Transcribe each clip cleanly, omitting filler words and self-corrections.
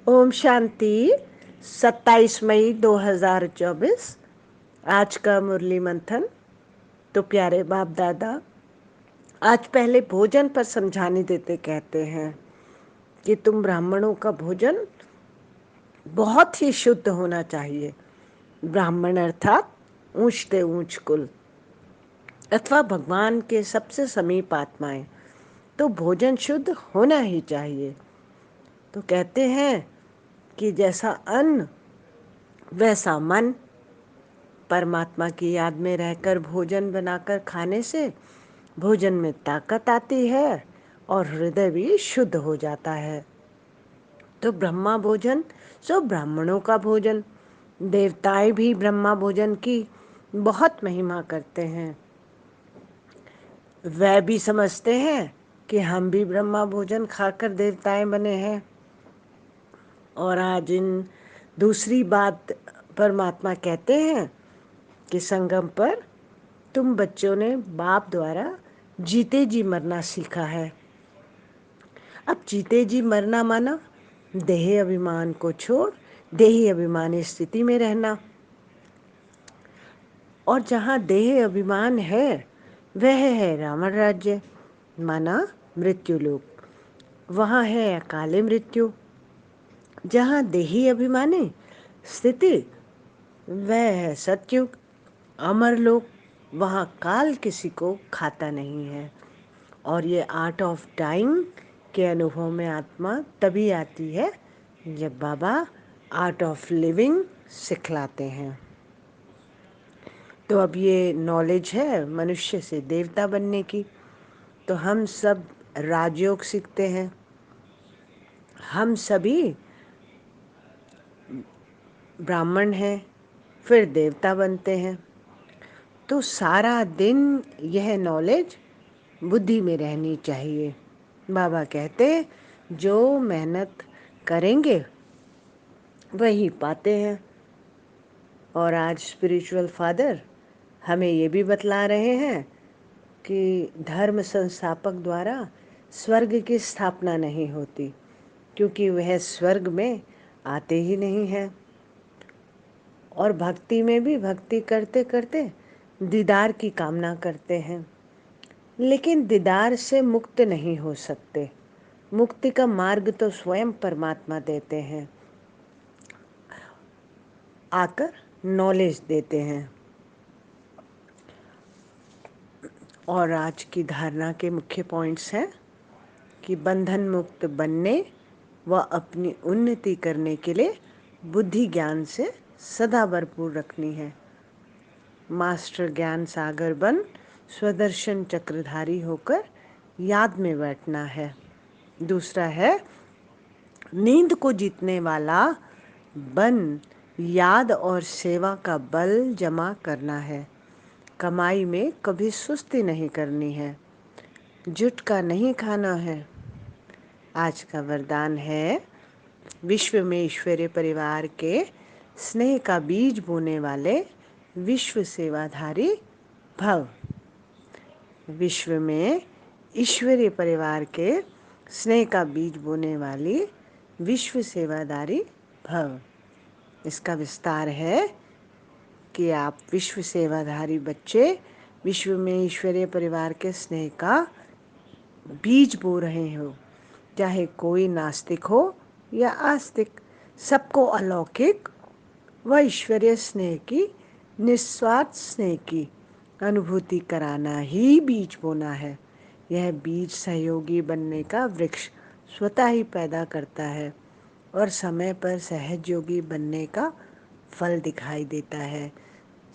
ओम शांति। 27 मई 2024 आज का मुरली मंथन। तो प्यारे बाप दादा आज पहले भोजन पर समझाने देते कहते हैं कि तुम ब्राह्मणों का भोजन बहुत ही शुद्ध होना चाहिए। ब्राह्मण अर्थात ऊंचते ऊंच कुल अथवा भगवान के सबसे समीप आत्माएं, तो भोजन शुद्ध होना ही चाहिए। तो कहते हैं कि जैसा अन्न वैसा मन। परमात्मा की याद में रहकर भोजन बनाकर खाने से भोजन में ताकत आती है और हृदय भी शुद्ध हो जाता है। तो ब्रह्मा भोजन सो ब्राह्मणों का भोजन। देवताएं भी ब्रह्मा भोजन की बहुत महिमा करते हैं। वह भी समझते हैं कि हम भी ब्रह्मा भोजन खाकर देवताएं बने हैं। और आज इन दूसरी बात परमात्मा कहते हैं कि संगम पर तुम बच्चों ने बाप द्वारा जीते जी मरना सीखा है। अब जीते जी मरना माना देह अभिमान को छोड़ देही अभिमानी स्थिति में रहना। और जहाँ देह अभिमान है वह है रावण राज्य, माना मृत्यु लोक। वहाँ है अकाले मृत्यु। जहाँ देही अभिमानी स्थिति वह है सतयुग, अमर लोक। वहाँ काल किसी को खाता नहीं है। और ये आर्ट ऑफ डाइंग के अनुभव में आत्मा तभी आती है जब बाबा आर्ट ऑफ लिविंग सिखलाते हैं। तो अब ये नॉलेज है मनुष्य से देवता बनने की। तो हम सब राजयोग सीखते हैं। हम सभी ब्राह्मण हैं, फिर देवता बनते हैं। तो सारा दिन यह नॉलेज बुद्धि में रहनी चाहिए। बाबा कहते जो मेहनत करेंगे वही पाते हैं। और आज स्पिरिचुअल फादर हमें ये भी बतला रहे हैं कि धर्म संस्थापक द्वारा स्वर्ग की स्थापना नहीं होती, क्योंकि वह स्वर्ग में आते ही नहीं हैं। और भक्ति में भी भक्ति करते करते दीदार की कामना करते हैं, लेकिन दीदार से मुक्त नहीं हो सकते। मुक्ति का मार्ग तो स्वयं परमात्मा देते हैं, आकर नॉलेज देते हैं। और आज की धारणा के मुख्य पॉइंट्स हैं कि बंधन मुक्त बनने व अपनी उन्नति करने के लिए बुद्धि ज्ञान से सदा भरपूर रखनी है। मास्टर ज्ञान सागर बन स्वदर्शन चक्रधारी होकर याद में बैठना है। दूसरा है नींद को जीतने वाला बन याद और सेवा का बल जमा करना है। कमाई में कभी सुस्ती नहीं करनी है। जुट का नहीं खाना है। आज का वरदान है विश्व में ईश्वरीय परिवार के स्नेह का बीज बोने वाले विश्व सेवाधारी भव। विश्व में ईश्वरीय परिवार के स्नेह का बीज बोने वाली विश्व सेवादारी भव। इसका विस्तार है कि आप विश्व सेवाधारी बच्चे विश्व में ईश्वरीय परिवार के स्नेह का बीज बो रहे हो। चाहे कोई नास्तिक हो या आस्तिक, सबको अलौकिक व ईश्वरीय स्नेह की, निस्वार्थ स्नेह की अनुभूति कराना ही बीज बोना है। यह बीज सहयोगी बनने का वृक्ष स्वतः ही पैदा करता है और समय पर सहयोगी बनने का फल दिखाई देता है।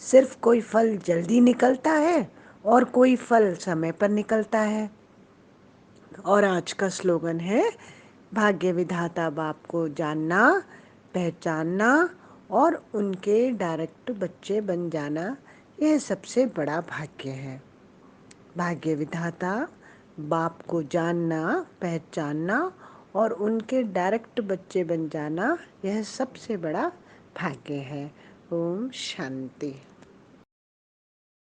सिर्फ कोई फल जल्दी निकलता है और कोई फल समय पर निकलता है। और आज का स्लोगन है भाग्य विधाता बाप को जानना, पहचानना और उनके डायरेक्ट बच्चे बन जाना, यह सबसे बड़ा भाग्य है। भाग्य विधाता बाप को जानना, पहचानना और उनके डायरेक्ट बच्चे बन जाना, यह सबसे बड़ा भाग्य है। ओम शांति।